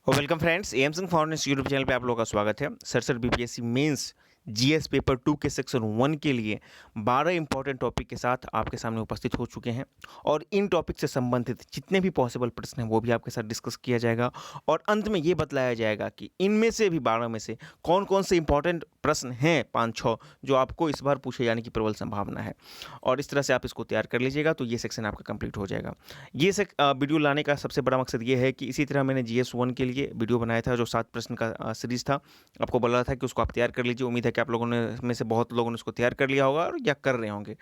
Welcome friends, M Singh forest YouTube channel पे आप लोगों का स्वागत है। Sir BPSC mains GS paper 2 के सेक्शन 1 के लिए 12 इंपॉर्टेंट टॉपिक के साथ आपके सामने उपस्थित हो चुके हैं और इन टॉपिक से संबंधित जितने भी पॉसिबल प्रश्न हैं वो भी आपके साथ डिस्कस किया जाएगा और अंत में ये बतलाया जाएगा कि इनमें से भी 12 में से कौन कौन से इंपॉर्टेंट प्रश्न हैं 5-6 जो आपको इस बार पूछे जाने की प्रबल संभावना है और इस तरह से आप इसको तैयार कर लीजिएगा तो ये सेक्शन आपका कंप्लीट हो जाएगा। वीडियो लाने का सबसे बड़ा मकसद ये है कि इसी तरह मैंने GS1 के लिए वीडियो बनाया था जो 7 प्रश्न का सीरीज था। आपको बोला था कि उसको आप तैयार कर लीजिए। उम्मीद है कि आप लोगों ने में से बहुत लोगों ने उसको तैयार कर लिया होगा और या कर रहे होंगे।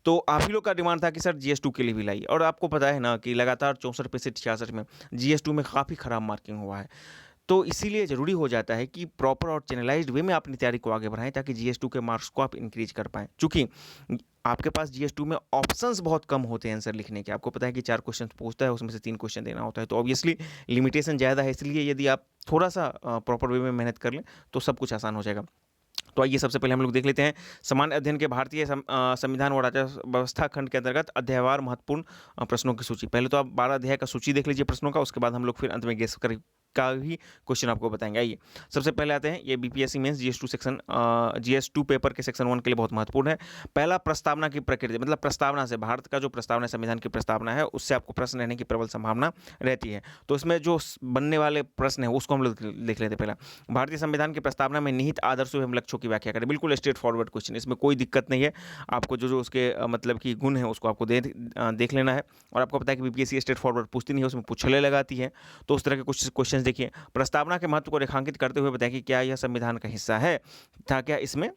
तो आप ही लोग का डिमांड था कि सर GS2 के लिए भी लाइए और आपको पता है ना कि लगातार 64 पे से 66 में GS2 में काफ़ी ख़राब मार्किंग हुआ है। तो इसीलिए ज़रूरी हो जाता है कि प्रॉपर और चैनलाइज्ड वे में अपनी तैयारी को आगे बढ़ाएं ताकि GS2 के मार्क्स को आप इंक्रीज कर पाएँ। चूँकि आपके पास GS2 में ऑप्शंस बहुत कम होते हैं आंसर लिखने के। आपको पता है कि 4 क्वेश्चन पूछता है, उसमें से 3 क्वेश्चन देना होता है। तो ऑब्वियसली लिमिटेशन ज़्यादा है, इसलिए यदि आप थोड़ा-सा प्रॉपर वे में मेहनत कर लें, तो सब कुछ आसान हो जाएगा। तो आइए सबसे पहले हम लोग देख लेते हैं सामान्य अध्ययन के भारतीय संविधान और राज्य व्यवस्था खंड के अंतर्गत अध्यायवार महत्वपूर्ण प्रश्नों की सूची। पहले तो आप 12 अध्याय का सूची देख लीजिए प्रश्नों का, उसके बाद हम लोग फिर अंत में गेस कर का भी क्वेश्चन आपको बताएंगे। आइए सबसे पहले आते हैं, ये बीपीएससी मेंस GS2 पेपर के सेक्शन 1 के लिए बहुत महत्वपूर्ण है। पहला, प्रस्तावना की प्रकृति, मतलब प्रस्तावना से भारत का जो प्रस्तावना संविधान की प्रस्तावना है उससे आपको प्रश्न रहने की प्रबल संभावना रहती है। तो इसमें जो बनने वाले प्रश्न है उसको हम लोग देख लेते हैं। पहला, भारतीय संविधान की प्रस्तावना में निहित आदर्शों एवं लक्ष्यों की व्याख्या करें। बिल्कुल स्ट्रेट फॉरवर्ड क्वेश्चन, इसमें कोई दिक्कत नहीं है। आपको जो जो उसके मतलब कि गुण है उसको आपको देख लेना है। और आपको पता है कि बीपीएससी स्ट्रेट फॉरवर्ड पूछती नहीं है, उसमें पुछले लगाती है। तो उस तरह के कुछ क्वेश्चन देखिए। प्रस्तावना के महत्व को रेखांकित करते हुए बताएं कि क्या यह संविधान का हिस्सा है था, क्या इसमें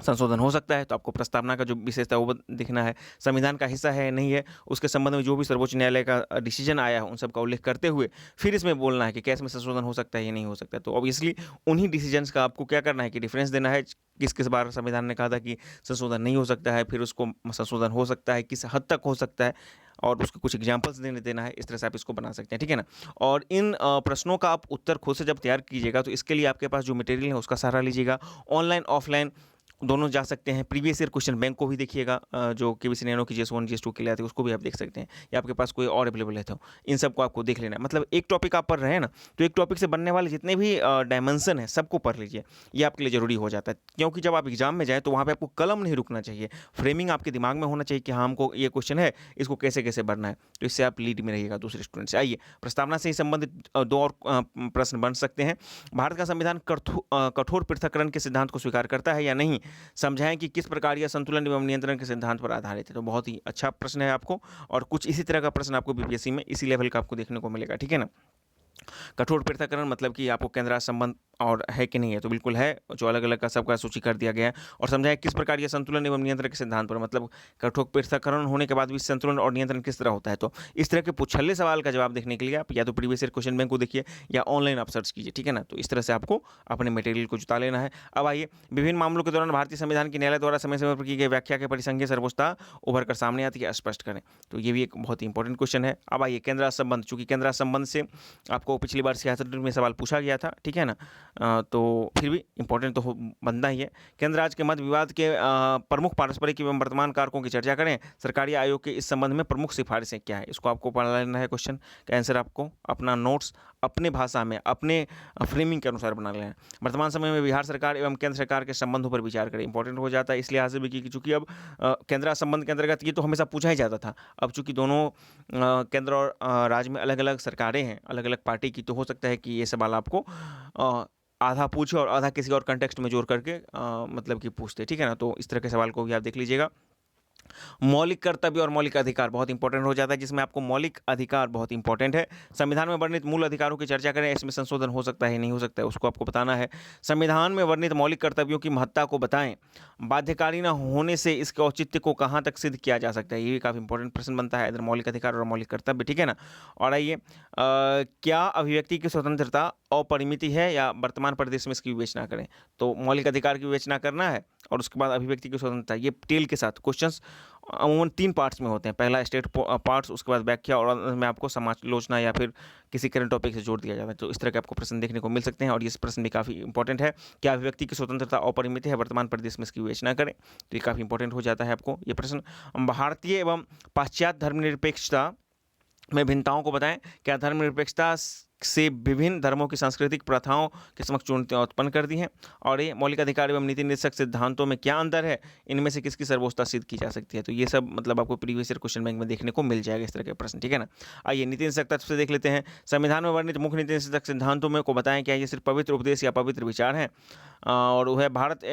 संशोधन हो सकता है। तो आपको प्रस्तावना का जो विशेषता वो दिखना है, संविधान का हिस्सा है नहीं है, उसके संबंध में जो भी सर्वोच्च न्यायालय का डिसीजन आया है उन सब का उल्लेख करते हुए फिर इसमें बोलना है कि क्या इसमें संशोधन हो सकता है या नहीं हो सकता है। तो ऑब्वियसली उन्हीं डिसीजंस का आपको क्या करना है कि डिफरेंस देना है। किस किस बार संविधान ने कहा था कि संशोधन नहीं हो सकता है, फिर उसको संशोधन हो सकता है, किस हद तक हो सकता है और उसके कुछ एग्जाम्पल्स देना है। इस तरह से आप इसको बना सकते हैं, ठीक है ना। और इन प्रश्नों का आप उत्तर खुद से जब तैयार कीजिएगा तो इसके लिए आपके पास जो मटेरियल है उसका सहारा लीजिएगा। ऑनलाइन ऑफलाइन दोनों जा सकते हैं। प्रीवियस ईयर क्वेश्चन बैंक को भी देखिएगा, जो केबीसी नैनो की GS1 GS2 के लिए आती है उसको भी आप देख सकते हैं, या आपके पास कोई और अवेलेबल है तो इन सबको आपको देख लेना है। मतलब एक टॉपिक आप पढ़ रहे हैं ना, तो एक टॉपिक से बनने वाले जितने भी डायमेंशन है सबको पढ़ लीजिए। ये आपके लिए ज़रूरी हो जाता है, क्योंकि जब आप एग्जाम में जाए तो वहाँ पर आपको कलम नहीं रुकना चाहिए, फ्रेमिंग आपके दिमाग में होना चाहिए कि हाँ हमको ये क्वेश्चन है, इसको कैसे कैसे बढ़ना है। तो इससे आप लीड में रहिएगा दूसरे स्टूडेंट से। आइए प्रस्तावना से ही संबंधित 2 और प्रश्न बन सकते हैं। भारत का संविधान कठोर पृथक्करण के सिद्धांत को स्वीकार करता है या नहीं, समझाएं कि किस प्रकार यह संतुलन एवं नियंत्रण के सिद्धांत पर आधारित है। तो बहुत ही अच्छा प्रश्न है आपको, और कुछ इसी तरह का प्रश्न आपको बीपीएससी में इसी लेवल का आपको देखने को मिलेगा, ठीक है ना। कठोर पृथक्करण मतलब कि आपको केंद्र राज्य संबंध और है कि नहीं है, तो बिल्कुल है, जो अलग अलग का सबका सूची कर दिया गया है। और समझाया किस प्रकार यह संतुलन एवं नियंत्रण के सिद्धांत पर, मतलब कठोर पृथक्करण होने के बाद भी संतुलन और नियंत्रण किस तरह होता है। तो इस तरह के पुछल्ले सवाल का जवाब देखने के लिए आप या तो प्रीवियस ईयर क्वेश्चन बैंक को देखिए या ऑनलाइन आप सर्च कीजिए, ठीक है ना। तो इस तरह से आपको अपने मटेरियल को जुटा लेना है। अब आइए, विभिन्न मामलों के दौरान भारतीय संविधान की न्यायालय द्वारा समय समय पर की गई व्याख्या के परिसंघीय सर्वोच्चता उभर कर सामने आती है, स्पष्ट करें। तो ये भी एक बहुत ही इंपॉर्टेंट क्वेश्चन है। अब आइए, केंद्र राज्य संबंध, चूंकि केंद्र राज्य संबंध से आपको पिछली बार 66 में सवाल पूछा गया था, ठीक है ना। तो फिर भी इंपॉर्टेंट तो बनता ही है। केंद्र राज्य के मध्य विवाद के प्रमुख पारस्परिक एवं वर्तमान कारकों की चर्चा करें। सरकारी आयोग के इस संबंध में प्रमुख सिफारिशें क्या है, इसको आपको पढ़ लेना है। क्वेश्चन का आंसर आपको अपना नोट्स अपने भाषा में अपने फ्रेमिंग के अनुसार बना लेना है। वर्तमान समय में बिहार सरकार एवं केंद्र सरकार के संबंधों पर विचार करें, इंपॉर्टेंट हो जाता है इसलिए हाजिर भी की, चूंकि अब केंद्र संबंध के अंतर्गत ये तो हमेशा पूछा ही जाता था। अब चूंकि दोनों केंद्र और राज्य में अलग अलग सरकारें हैं, अलग अलग पार्टी की, तो हो सकता है कि ये सवाल आपको आधा पूछे और आधा किसी और कंटेक्स्ट में जोड़ करके मतलब कि पूछते, ठीक है ना। तो इस तरह के सवाल को भी आप देख लीजिएगा। मौलिक कर्तव्य और मौलिक अधिकार बहुत इंपॉर्टेंट हो जाता है, जिसमें आपको मौलिक अधिकार बहुत इंपॉर्टेंट है। संविधान में वर्णित मूल अधिकारों की चर्चा करें, इसमें संशोधन हो सकता है नहीं हो सकता है उसको आपको बताना है। संविधान में वर्णित मौलिक कर्तव्यों की महत्ता को बताएं। बाध्यकारी न होने से इसके औचित्य को कहाँ तक सिद्ध किया जा सकता है, ये भी काफ़ी इंपॉर्टेंट प्रश्न बनता है, इधर मौलिक अधिकार और मौलिक कर्तव्य, ठीक है ना। और आइए, क्या अभिव्यक्ति की स्वतंत्रता अपरिमिति है या वर्तमान परिदृश्य में इसकी विवेचना करें। तो मौलिक अधिकार की विवेचना करना है और उसके बाद अभिव्यक्ति की स्वतंत्रता, ये टेल के साथ क्वेश्चंस अमूमन 3 पार्ट्स में होते हैं। पहला स्टेट पार्ट्स, उसके बाद व्याख्या और अंत में आपको समालोचना या फिर किसी करंट टॉपिक से जोड़ दिया जाता है। तो इस तरह के आपको प्रश्न देखने को मिल सकते हैं और ये प्रश्न भी काफ़ी इंपॉर्टेंट है। क्या अभिव्यक्ति की स्वतंत्रता अपरिमित है, वर्तमान परिदृश्य में इसकी विवेचना करें। तो ये काफ़ी इंपॉर्टेंट हो जाता है आपको ये प्रश्न। भारतीय एवं पाश्चात्य धर्मनिरपेक्षता में भिन्नताओं को बताएं। क्या धर्मनिरपेक्षता से विभिन्न धर्मों की सांस्कृतिक प्रथाओं के समक्ष चुनौतियां उत्पन्न कर दी हैं। और ये मौलिक अधिकार एवं नीति निर्देशक सिद्धांतों में क्या अंतर है, इनमें से किसकी सर्वोच्चता सिद्ध की जा सकती है। तो ये सब मतलब आपको प्रीवियस ईयर क्वेश्चन बैंक में देखने को मिल जाएगा इस तरह के प्रश्न, ठीक है ना। आइए नीति निर्देशक तत्व से देख लेते हैं। संविधान में वर्णित मुख्य नीति निर्देशक सिद्धांतों में को बताएं क्या ये सिर्फ पवित्र उपदेश या पवित्र विचार हैं। और वह भारत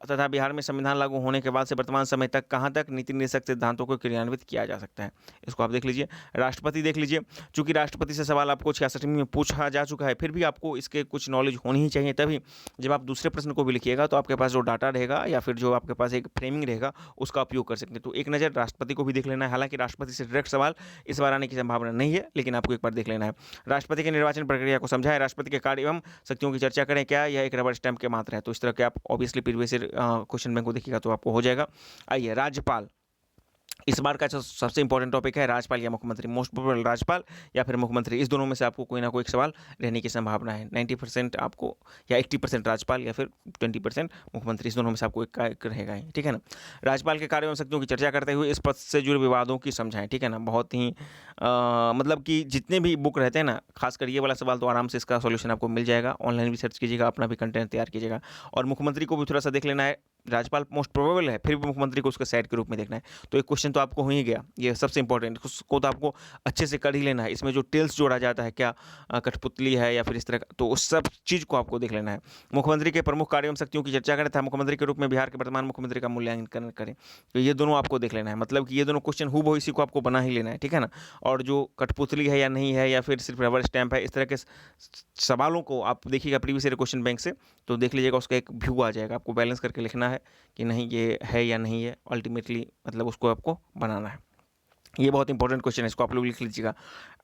तथा बिहार में संविधान लागू होने के बाद से वर्तमान समय तक कहाँ तक नीति निर्देशक सिद्धांतों को क्रियान्वित किया जा सकता है, इसको आप देख लीजिए। राष्ट्रपति देख लीजिए, चूंकि राष्ट्रपति से सवाल आपको 66वीं में पूछा जा चुका है, फिर भी आपको इसके कुछ नॉलेज होनी ही चाहिए, तभी जब आप दूसरे प्रश्न को भी लिखिएगा तो आपके पास जो डाटा रहेगा या फिर जो आपके पास एक फ्रेमिंग रहेगा उसका उपयोग कर सकते हैं। तो एक नज़र राष्ट्रपति को भी देख लेना है। हालांकि राष्ट्रपति से डायरेक्ट सवाल इस बार आने की संभावना नहीं है, लेकिन आपको एक बार देख लेना है। राष्ट्रपति के निर्वाचन प्रक्रिया को समझाएं, राष्ट्रपति के कार्य एवं शक्तियों की चर्चा करें, क्या यह एक रबर स्टैंप के मात्र है। तो इस तरह के आप obviously previous year question bank को देखिएगा तो आपको हो जाएगा। आइए राज्यपाल, इस बार का जो सबसे इंपॉर्टेंट टॉपिक है राज्यपाल या मुख्यमंत्री। मोस्ट प्रोबेबल राज्यपाल या फिर मुख्यमंत्री, इस दोनों में से आपको कोई ना कोई एक सवाल रहने की संभावना है। 90% आपको या 80% राज्यपाल या फिर 20% मुख्यमंत्री, इस दोनों में से आपको एक रहेगा ही, ठीक है ना। राज्यपाल के कार्यों एवं शक्तियों की चर्चा करते हुए इस पद से जुड़े विवादों की समझाएं, ठीक है ना। बहुत ही मतलब कि जितने भी बुक रहते हैं ना, खासकर ये वाला सवाल तो आराम से इसका सॉल्यूशन आपको मिल जाएगा। ऑनलाइन भी सर्च कीजिएगा, अपना भी कंटेंट तैयार कीजिएगा। और मुख्यमंत्री को भी थोड़ा सा देख लेना है। राज्यपाल मोस्ट प्रोबेबल है, फिर भी मुख्यमंत्री को उसके साइड के रूप में देखना है। तो एक क्वेश्चन तो आपको हो ही गया, ये सबसे इंपॉर्टेंट, उसको तो आपको अच्छे से कर ही लेना है। इसमें जो टेल्स जोड़ा जाता है, क्या कठपुतली है या फिर इस तरह का, तो उस सब चीज़ को आपको देख लेना है। मुख्यमंत्री के प्रमुख कार्यों एवं शक्तियों की चर्चा करें तथा मुख्यमंत्री के रूप में बिहार के वर्तमान मुख्यमंत्री का मूल्यांकन करें। तो ये दोनों आपको देख लेना है, मतलब कि ये दोनों क्वेश्चन हूबहू इसी को आपको बना ही लेना है, ठीक है ना। और जो कठपुतली है या नहीं है या फिर सिर्फ रबर स्टैंप है, इस तरह के सवालों को आप देखिएगा प्रीवियस ईयर क्वेश्चन बैंक से, तो देख लीजिएगा, उसका एक व्यू आ जाएगा। आपको बैलेंस करके लिखना है कि नहीं ये है या नहीं है, अल्टीमेटली मतलब उसको आपको बनाना है। ये बहुत इंपॉर्टेंट क्वेश्चन है, इसको आप लोग लिख लीजिएगा।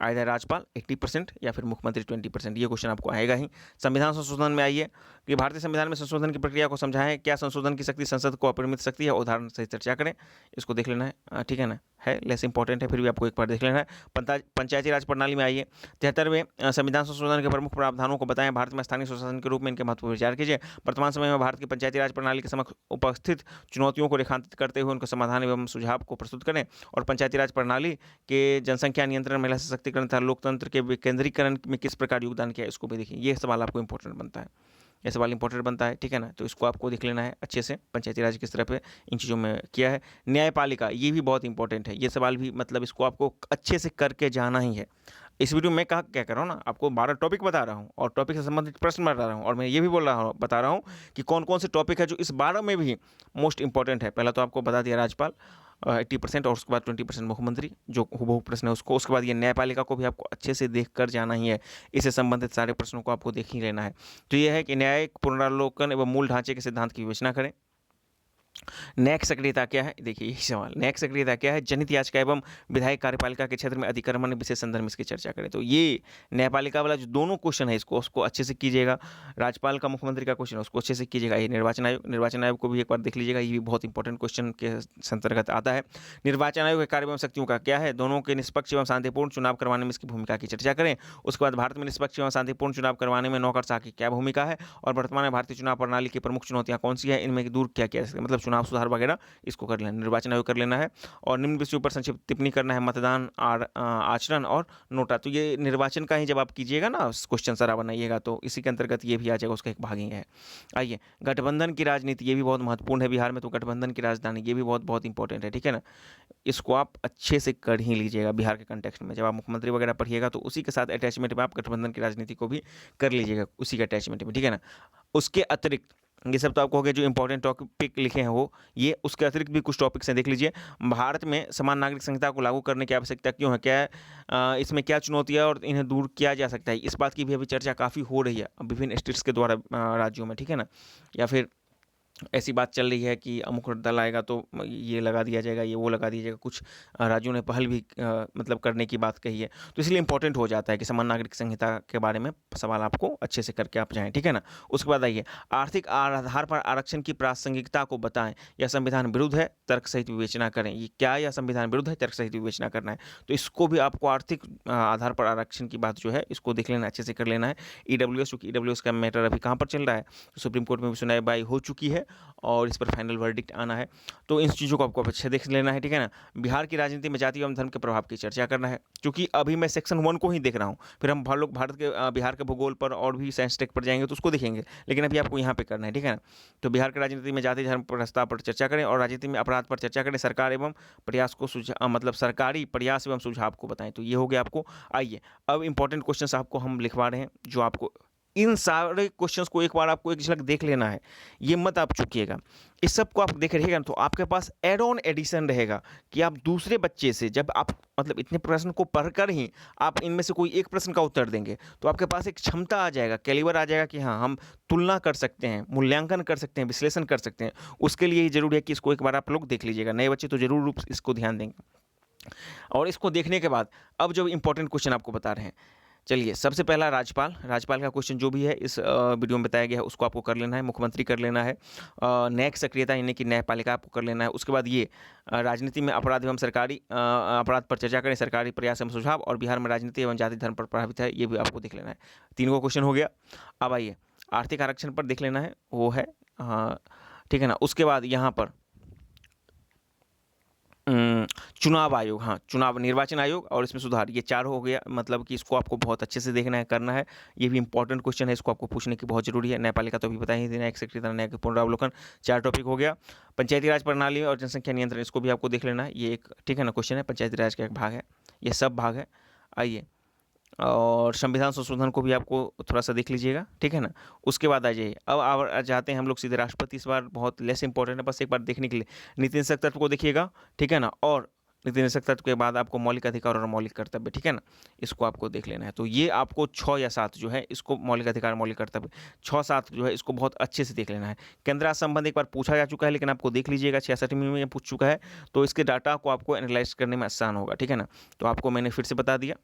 आइदर राज्यपाल 80% या फिर मुख्यमंत्री 20%, ये क्वेश्चन आपको आएगा ही। संविधान संशोधन में आइए कि भारतीय संविधान में संशोधन की प्रक्रिया को समझाएं, क्या संशोधन की शक्ति संसद को अपरिमित शक्ति है, उदाहरण से चर्चा करें, इसको देख लेना है, ठीक है ना। है लेस इंपॉर्टेंट है, फिर भी आपको एक बार देख लेना है। पंचायती राज प्रणाली में आइए, 73वें संविधान संशोधन के प्रमुख प्रावधानों को बताएं, भारत में स्थानीय स्वशासन के रूप में इनके महत्व पर विचार कीजिए। वर्तमान समय में भारत की पंचायती राज प्रणाली के समक्ष उपस्थित चुनौतियों को रेखांकित करते हुए उनके समाधान एवं सुझाव को प्रस्तुत करें। और पंचायती राज प्रणाली के जनसंख्या नियंत्रण, महिला सशक्तिकरण तथा लोकतंत्र के विकेंद्रीकरण में किस प्रकार योगदान किया, इसको भी देखिए। ये सवाल आपको इंपॉर्टेंट बनता है, ये सवाल इंपॉर्टेंट बनता है, ठीक है ना। तो इसको आपको देख लेना है अच्छे से, पंचायती राज किस तरह पे इन चीज़ों में किया है। न्यायपालिका, ये भी बहुत इंपॉर्टेंट है, ये सवाल भी मतलब इसको आपको अच्छे से करके जाना ही है। इस वीडियो में कहा क्या कर रहा हूँ ना, आपको 12 टॉपिक बता रहा हूँ और टॉपिक से संबंधित प्रश्न बता रहा हूँ, और मैं ये भी बता रहा हूँ कि कौन कौन से टॉपिक है जो इस 12 में भी मोस्ट इंपॉर्टेंट है। पहला तो आपको बता दिया राज्यपाल 80% और उसके बाद 20% मुख्यमंत्री, जो हूबहू प्रश्न है उसको। उसके बाद ये न्यायपालिका को भी आपको अच्छे से देख कर जाना ही है, इससे संबंधित सारे प्रश्नों को आपको देख ही लेना है। तो ये है कि न्यायिक पुनरावलोकन एवं मूल ढांचे के सिद्धांत की विवेचना करें। न्यायिक सक्रियता क्या है, देखिए यही सवाल, न्यायिक सक्रियता क्या है, जनहित याचिका एवं विधायक कार्यपालिका के क्षेत्र में अधिक्रमण विशेष संदर्भ में इसकी चर्चा करें। तो ये न्यायपालिका वाला जो दोनों क्वेश्चन है उसको अच्छे से कीजिएगा। राज्यपाल का मुख्यमंत्री का क्वेश्चन है उसको अच्छे से कीजिएगा। ये निर्वाचन आयोग को भी एक बार देख लीजिएगा, ये भी बहुत इंपॉर्टेंट क्वेश्चन के अंतर्गत आता है। निर्वाचन आयोग के कार्य एवं शक्तियों का क्या है, दोनों के निष्पक्ष एवं शांतिपूर्ण चुनाव करवाने में इसकी भूमिका की चर्चा करें। उसके बाद भारत में निष्पक्ष एवं शांतिपूर्ण चुनाव करवाने में नौकरशाह की क्या भूमिका है, और वर्तमान में भारतीय चुनाव प्रणाली की प्रमुख चुनौतियां कौन सी है, इनमें दूर क्या किया, मतलब चुनाव सुधार वगैरह, इसको कर लेना, निर्वाचन आयोग कर लेना है। और निम्न विषयों पर संक्षिप्त टिप्पणी करना है, मतदान, आचरण और नोटा। तो ये निर्वाचन का ही जब आप कीजिएगा ना क्वेश्चन सारा बनाइएगा, तो इसी के अंतर्गत ये भी आ जाएगा, उसका एक भाग ही है। आइए गठबंधन की राजनीति, ये भी बहुत महत्वपूर्ण है बिहार में, तो गठबंधन की राजधानी ये भी बहुत बहुत इंपॉर्टेंट है, ठीक है ना। इसको आप अच्छे से कर ही लीजिएगा बिहार के कंटेक्स्ट में। जब आप मुख्यमंत्री वगैरह पढ़िएगा तो उसी के साथ अटैचमेंट में आप गठबंधन की राजनीति को भी कर लीजिएगा, उसी के अटैचमेंट में, ठीक है ना। उसके अतिरिक्त ये सब तो आपको हो गया जो इंपॉर्टेंट टॉपिक लिखे हैं वो, ये उसके अतिरिक्त भी कुछ टॉपिक्स हैं, देख लीजिए। भारत में समान नागरिक संहिता को लागू करने की आवश्यकता क्यों है, क्या इसमें क्या चुनौतियां और इन्हें दूर किया जा सकता है, इस बात की भी अभी चर्चा काफ़ी हो रही है विभिन्न स्टेट्स के द्वारा, राज्यों में, ठीक है ना। या फिर ऐसी बात चल रही है कि अमुक दल आएगा तो ये लगा दिया जाएगा, ये वो लगा दिया जाएगा। कुछ राज्यों ने पहल भी मतलब करने की बात कही है, तो इसलिए इंपॉर्टेंट हो जाता है कि समान नागरिक संहिता के बारे में सवाल आपको अच्छे से करके आप जाएं, ठीक है ना। उसके बाद आइए आर्थिक आधार पर आरक्षण की प्रासंगिकता को बताएं, यह संविधान विरुद्ध है, तर्क सहित विवेचना करें। ये क्या, यह संविधान विरुद्ध है, तर्क सहित विवेचना करना है, तो इसको भी आपको आर्थिक आधार पर आरक्षण की बात जो है इसको देख लेना, अच्छे से कर लेना है। ईडब्ल्यूएस, क्योंकि ईडब्ल्यूएस का मैटर अभी कहाँ पर चल रहा है, तो सुप्रीम कोर्ट में भी सुनवाई हो चुकी है और इस पर फाइनल वर्डिक्ट आना है। तो इन चीज़ों को आपको अच्छे देख लेना है, ठीक है ना। बिहार की राजनीति में जाति एवं धर्म के प्रभाव की चर्चा करना है, क्योंकि अभी मैं सेक्शन 1 को ही देख रहा हूँ, फिर हम लोग भारत के बिहार के भूगोल पर और भी साइंस टेक पर जाएंगे तो उसको देखेंगे, लेकिन अभी आपको यहाँ पे करना है, ठीक है ना। तो बिहार की राजनीति में जाति धर्म प्रस्ताव पर चर्चा करें और राजनीति में अपराध पर चर्चा करें, सरकार एवं प्रयास को मतलब सरकारी प्रयास एवं सुझाव को बताएं। तो ये हो गया आपको। आइए अब इंपॉर्टेंट क्वेश्चंस आपको हम लिखवा रहे हैं, जो आपको इन सारे क्वेश्चंस को एक बार आपको एक झलक देख लेना है, ये मत आप चूकिएगा। इस सब को आप देख रहिएगा तो आपके पास एड ऑन एडिशन रहेगा कि आप दूसरे बच्चे से जब आप मतलब इतने प्रश्न को पढ़कर ही आप इनमें से कोई एक प्रश्न का उत्तर देंगे तो आपके पास एक क्षमता आ जाएगा, कैलिबर आ जाएगा कि हाँ हम तुलना कर सकते हैं, मूल्यांकन कर सकते हैं, विश्लेषण कर सकते हैं। उसके लिए जरूरी है कि इसको एक बार आप लोग देख लीजिएगा। नए बच्चे तो जरूर रूप से इसको ध्यान देंगे। और इसको देखने के बाद अब जो इंपॉर्टेंट क्वेश्चन आपको बता रहे हैं, चलिए सबसे पहला राजपाल का क्वेश्चन जो भी है इस वीडियो में बताया गया है उसको आपको कर लेना है। मुख्यमंत्री कर लेना है। न्यायिक सक्रियता यानी कि न्यायपालिका आपको कर लेना है। उसके बाद ये राजनीति में अपराध एवं सरकारी अपराध पर चर्चा करें, सरकारी प्रयास एवं सुझाव, और बिहार में राजनीति एवं जाति धर्म पर प्रभावित है, ये भी आपको देख लेना है। 3 को क्वेश्चन हो गया। अब आइए आर्थिक आरक्षण पर देख लेना है, वो है हाँ ठीक है ना। उसके बाद यहाँ पर चुनाव आयोग, हाँ चुनाव निर्वाचन आयोग और इसमें सुधार, ये 4 हो गया। मतलब कि इसको आपको बहुत अच्छे से देखना है, करना है। ये भी इंपॉर्टेंट क्वेश्चन है, इसको आपको पूछने की बहुत जरूरी है। न्यायपालिका तो अभी बता ही देना, एक सक्रियता, न्याय के पुनरावलोकन, 4 टॉपिक हो गया। पंचायती राज प्रणाली और जनसंख्या नियंत्रण, इसको भी आपको देख लेना है, ये एक ठीक है ना क्वेश्चन है, पंचायती राज का एक भाग है, ये सब भाग है। आइए और संविधान संशोधन को भी आपको थोड़ा सा देख लीजिएगा, ठीक है ना। उसके बाद आ जाइए, अब आ जाते हैं हम लोग सीधे राष्ट्रपति। इस बार बहुत लेस इंपॉर्टेंट है, बस एक बार देखने के लिए नीति निषेध तत्व को देखिएगा, ठीक है ना। और नीति निषेध तत्व के बाद आपको मौलिक अधिकार और मौलिक कर्तव्य, ठीक है ना, इसको आपको देख लेना है। तो ये आपको 6 या 7 जो है इसको मौलिक अधिकार मौलिक कर्तव्य 6-7 जो है इसको बहुत अच्छे से देख लेना है। केंद्र राज संबंध एक बार पूछा जा चुका है, लेकिन आपको देख लीजिएगा 66वीं में पूछ चुका है, तो इसके डाटा को आपको एनालाइज करने में आसान होगा, ठीक है ना। तो आपको मैंने फिर से बता दिया,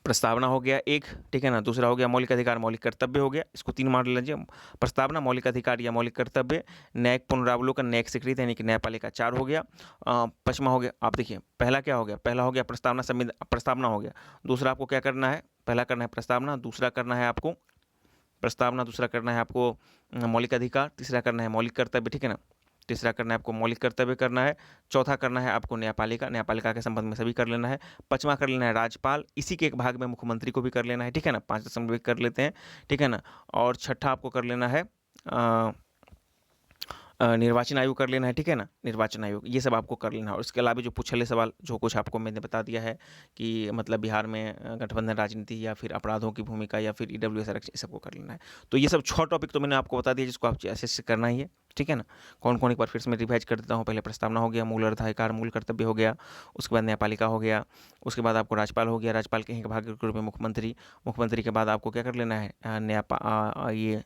प्रस्तावना हो गया एक, ठीक है ना। दूसरा हो गया मौलिक अधिकार मौलिक कर्तव्य हो गया, इसको 3 मान लीजिए, प्रस्तावना, मौलिक अधिकार या मौलिक कर्तव्य, न्यायिक पुनरावलोकन, न्यायिक स्वीकृति यानी कि न्यायपालिका, 4 हो गया। 5वां हो गया, आप देखिए पहला क्या हो गया, पहला हो गया प्रस्तावना हो गया। दूसरा आपको क्या करना है, पहला करना है प्रस्तावना, दूसरा करना है आपको प्रस्तावना, दूसरा करना है आपको मौलिक अधिकार, तीसरा करना है मौलिक कर्तव्य, ठीक है ना। तीसरा करना है आपको मौलिक कर्तव्य करना है, चौथा करना है आपको न्यायपालिका, न्यायपालिका के संबंध में सभी कर लेना है। 5वां कर लेना है राजपाल, इसी के एक भाग में मुख्यमंत्री को भी कर लेना है, ठीक है ना। 5 कर लेते हैं, ठीक है ना। और छठा आपको कर लेना है निर्वाचन आयोग कर लेना है, ठीक है ना, निर्वाचन आयोग, ये सब आपको कर लेना है। और इसके अलावा जो पूछले सवाल जो कुछ आपको मैंने बता दिया है कि मतलब बिहार में गठबंधन राजनीति या फिर अपराधों की भूमिका या फिर ईडब्ल्यूएस आरक्षण, ये सबको कर लेना है। तो ये सब 6 टॉपिक तो मैंने आपको बता दिया जिसको आप ऐसे से करना ही है, ठीक है ना। कौन कौन, एक बार फिर से मैं रिवाइज कर देता हूँ। पहले प्रस्तावना हो गया, मूल अधिकार मूल कर्तव्य हो गया, उसके बाद न्यायपालिका हो गया, उसके बाद आपको राजपाल हो गया, राजपाल के एक भाग के रूप में मुख्यमंत्री, मुख्यमंत्री के बाद आपको क्या कर लेना है ये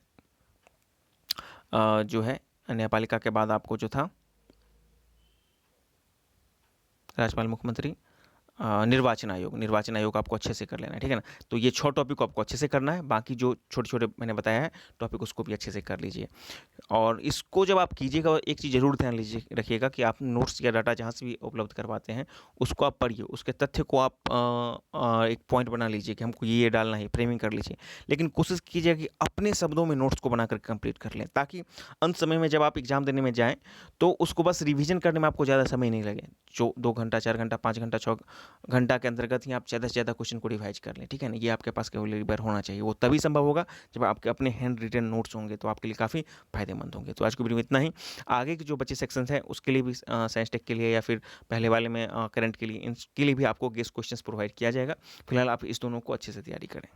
जो है न्यायपालिका के बाद आपको जो था राज्यपाल, मुख्यमंत्री, निर्वाचन आयोग आपको अच्छे से कर लेना है, ठीक है ना। तो ये 6 टॉपिक को आपको अच्छे से करना है, बाकी जो छोटे छोटे मैंने बताया है टॉपिक उसको भी अच्छे से कर लीजिए। और इसको जब आप कीजिएगा एक चीज़ जरूर ध्यान लीजिए रखिएगा कि आप नोट्स या डाटा जहाँ से भी उपलब्ध करवाते हैं उसको आप पढ़िए, उसके तथ्य को आप एक पॉइंट बना लीजिए कि हमको ये डालना है, फ्रेमिंग कर लीजिए। लेकिन कोशिश कीजिए कि अपने शब्दों में नोट्स को बनाकर कंप्लीट कर लें, ताकि अंत समय में जब आप एग्जाम देने में जाएँ तो उसको बस रिविजन करने में आपको ज़्यादा समय नहीं लगे। जो 2 घंटा 4 घंटा 5 घंटा 6 घंटा के अंतर्गत ही आप ज़्यादा से ज़्यादा क्वेश्चन को रिवाइज कर लें, ठीक है ना। ये आपके पास केवल होना चाहिए, वो तभी संभव होगा जब आपके अपने हैंड रिटन नोट्स होंगे, तो आपके लिए काफ़ी फायदेमंद होंगे। तो आज की वीडियो में इतना ही। आगे के जो बचे सेक्शंस हैं उसके लिए भी साइंस टेक के लिए या फिर पहले वाले में करंट के लिए, इनके लिए भी आपको गेस्ट क्वेश्चंस प्रोवाइड किया जाएगा। फिलहाल आप इस दोनों को अच्छे से तैयारी करें।